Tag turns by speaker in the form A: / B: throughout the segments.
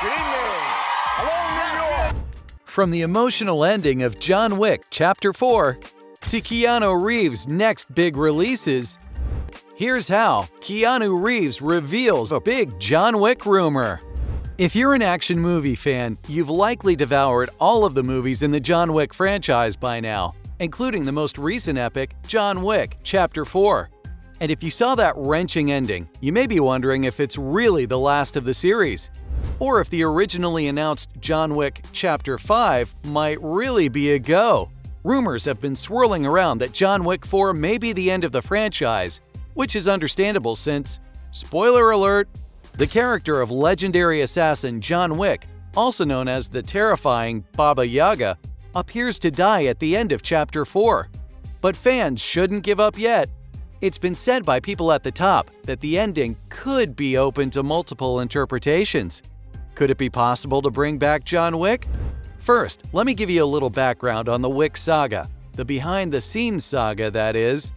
A: Good evening. Hello, New York.
B: From the emotional ending of John Wick Chapter 4 to Keanu Reeves' next big releases, here's how Keanu Reeves reveals a big John Wick rumor. If you're an action movie fan, you've likely devoured all of the movies in the John Wick franchise by now, including the most recent epic, John Wick Chapter 4. And if you saw that wrenching ending, you may be wondering if it's really the last of the series, or if the originally announced John Wick Chapter 5 might really be a go. Rumors have been swirling around that John Wick 4 may be the end of the franchise, which is understandable since, spoiler alert, the character of legendary assassin John Wick, also known as the terrifying Baba Yaga, appears to die at the end of Chapter 4. But fans shouldn't give up yet. It's been said by people at the top that the ending could be open to multiple interpretations. Could it be possible to bring back John Wick? First, let me give you a little background on the Wick saga, the behind-the-scenes saga, that is.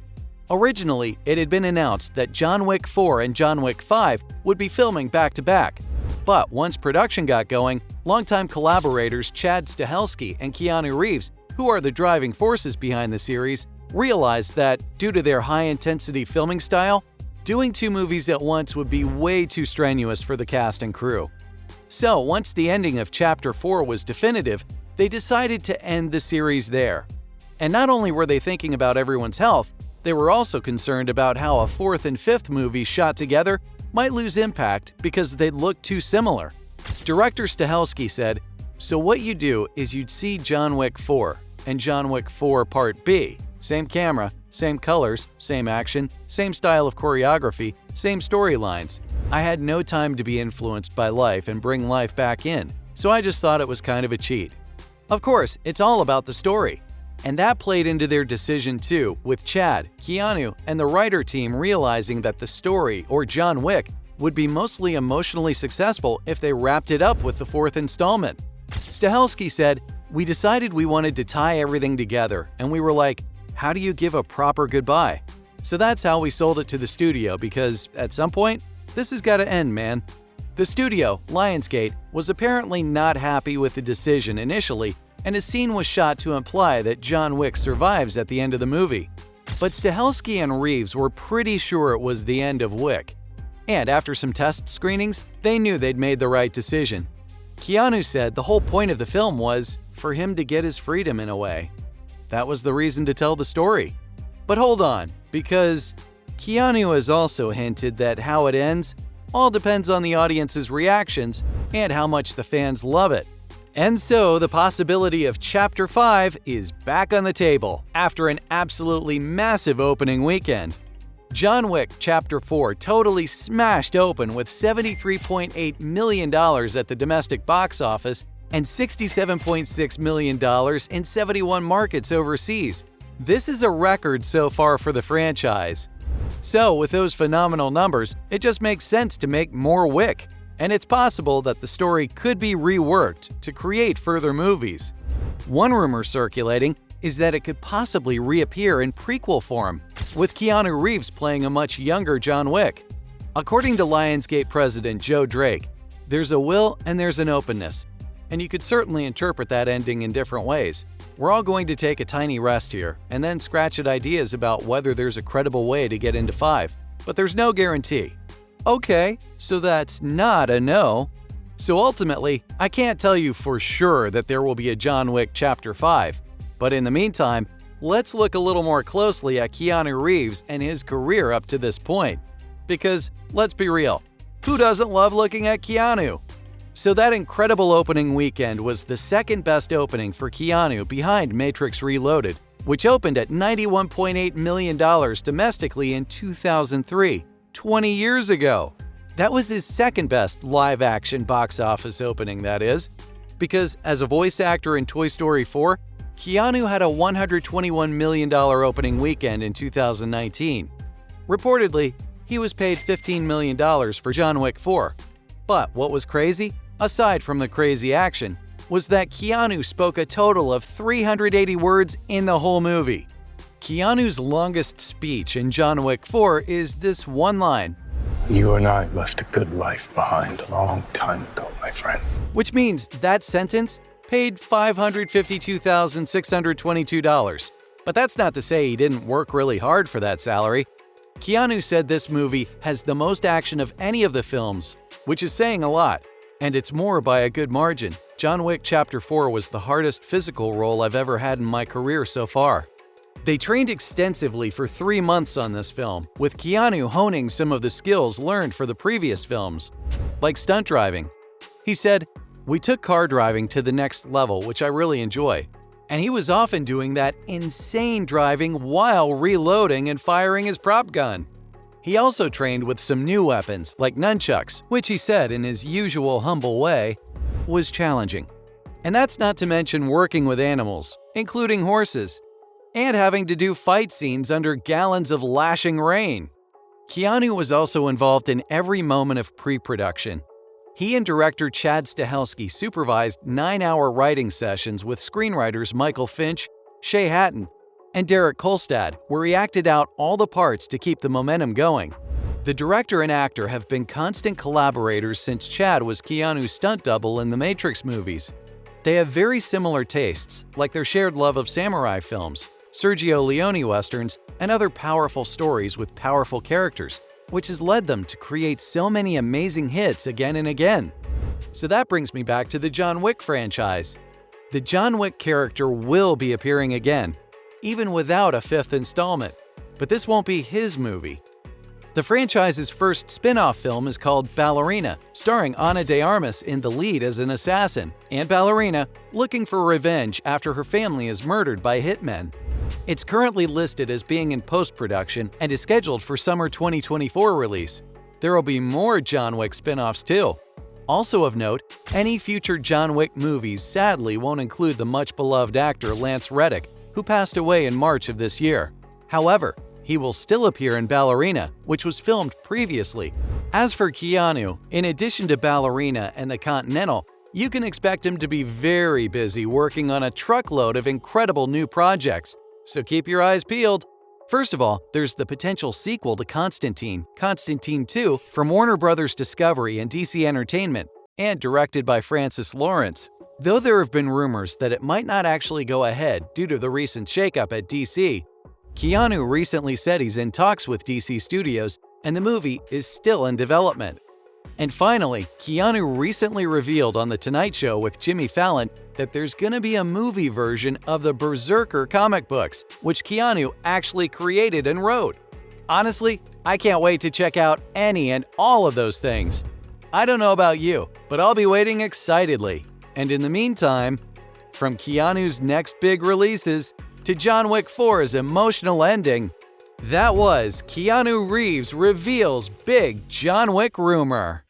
B: Originally, it had been announced that John Wick 4 and John Wick 5 would be filming back-to-back. But once production got going, longtime collaborators Chad Stahelski and Keanu Reeves, who are the driving forces behind the series, realized that, due to their high-intensity filming style, doing two movies at once would be way too strenuous for the cast and crew. So, once the ending of Chapter 4 was definitive, they decided to end the series there. And not only were they thinking about everyone's health, they were also concerned about how a fourth and fifth movie shot together might lose impact because they'd look too similar. Director Stahelski said, "So what you do is you'd see John Wick 4 and John Wick 4 Part B, same camera, same colors, same action, same style of choreography, same storylines. I had no time to be influenced by life and bring life back in, so I just thought it was kind of a cheat." Of course, it's all about the story. And that played into their decision too, with Chad, Keanu, and the writer team realizing that the story, or John Wick, would be mostly emotionally successful if they wrapped it up with the fourth installment. Stahelski said, "We decided we wanted to tie everything together, and we were like, how do you give a proper goodbye? So that's how we sold it to the studio because, at some point, this has got to end, man." The studio, Lionsgate, was apparently not happy with the decision initially, and a scene was shot to imply that John Wick survives at the end of the movie. But Stahelski and Reeves were pretty sure it was the end of Wick. And after some test screenings, they knew they'd made the right decision. Keanu said the whole point of the film was for him to get his freedom in a way. That was the reason to tell the story. But hold on, because Keanu has also hinted that how it ends all depends on the audience's reactions and how much the fans love it. And so, the possibility of Chapter 5 is back on the table after an absolutely massive opening weekend. John Wick Chapter 4 totally smashed open with $73.8 million at the domestic box office and $67.6 million in 71 markets overseas. This is a record so far for the franchise. So, with those phenomenal numbers, it just makes sense to make more Wick. And it's possible that the story could be reworked to create further movies. One rumor circulating is that it could possibly reappear in prequel form, with Keanu Reeves playing a much younger John Wick. According to Lionsgate president Joe Drake, there's a will and there's an openness, and you could certainly interpret that ending in different ways. We're all going to take a tiny rest here, and then scratch at ideas about whether there's a credible way to get into 5, but there's no guarantee. Okay, so that's not a no. So ultimately, I can't tell you for sure that there will be a John Wick Chapter 5. But in the meantime, let's look a little more closely at Keanu Reeves and his career up to this point. Because, let's be real, who doesn't love looking at Keanu? So that incredible opening weekend was the second best opening for Keanu behind Matrix Reloaded, which opened at $91.8 million domestically in 2003. 20 years ago. That was his second best live-action box office opening, that is, because as a voice actor in Toy Story 4, Keanu had a $121 million opening weekend in 2019. Reportedly, he was paid $15 million for John Wick 4. But what was crazy, aside from the crazy action, was that Keanu spoke a total of 380 words in the whole movie. Keanu's longest speech in John Wick 4 is this one line,
C: You and I left a good life behind a long time ago, my friend.
B: Which means that sentence paid $552,622. But that's not to say he didn't work really hard for that salary. Keanu said this movie has the most action of any of the films, which is saying a lot. And it's more by a good margin. John Wick Chapter 4 was the hardest physical role I've ever had in my career so far. They trained extensively for 3 months on this film, with Keanu honing some of the skills learned for the previous films, like stunt driving. He said, "We took car driving to the next level, which I really enjoy." And he was often doing that insane driving while reloading and firing his prop gun. He also trained with some new weapons, like nunchucks, which he said, in his usual humble way, was challenging. And that's not to mention working with animals, including horses, and having to do fight scenes under gallons of lashing rain. Keanu was also involved in every moment of pre-production. He and director Chad Stahelski supervised 9-hour writing sessions with screenwriters Michael Finch, Shay Hatton, and Derek Kolstad, where he acted out all the parts to keep the momentum going. The director and actor have been constant collaborators since Chad was Keanu's stunt double in the Matrix movies. They have very similar tastes, like their shared love of samurai films, Sergio Leone westerns, and other powerful stories with powerful characters, which has led them to create so many amazing hits again and again. So that brings me back to the John Wick franchise. The John Wick character will be appearing again, even without a 5th installment, but this won't be his movie. The franchise's first spin-off film is called Ballerina, starring Ana de Armas in the lead as an assassin, and Ballerina looking for revenge after her family is murdered by hitmen. It's currently listed as being in post-production and is scheduled for summer 2024 release. There will be more John Wick spin-offs too. Also of note, any future John Wick movies sadly won't include the much-beloved actor Lance Reddick, who passed away in March of this year. However, he will still appear in Ballerina, which was filmed previously. As for Keanu, in addition to Ballerina and The Continental, you can expect him to be very busy working on a truckload of incredible new projects, so keep your eyes peeled. First of all, there's the potential sequel to Constantine, Constantine 2, from Warner Bros. Discovery and DC Entertainment, and directed by Francis Lawrence. Though there have been rumors that it might not actually go ahead due to the recent shakeup at DC, Keanu recently said he's in talks with DC Studios and the movie is still in development. And finally, Keanu recently revealed on The Tonight Show with Jimmy Fallon that there's gonna be a movie version of the Berserker comic books, which Keanu actually created and wrote. Honestly, I can't wait to check out any and all of those things. I don't know about you, but I'll be waiting excitedly. And in the meantime, from Keanu's next big releases to John Wick 4's emotional ending, that was Keanu Reeves reveals big John Wick rumor.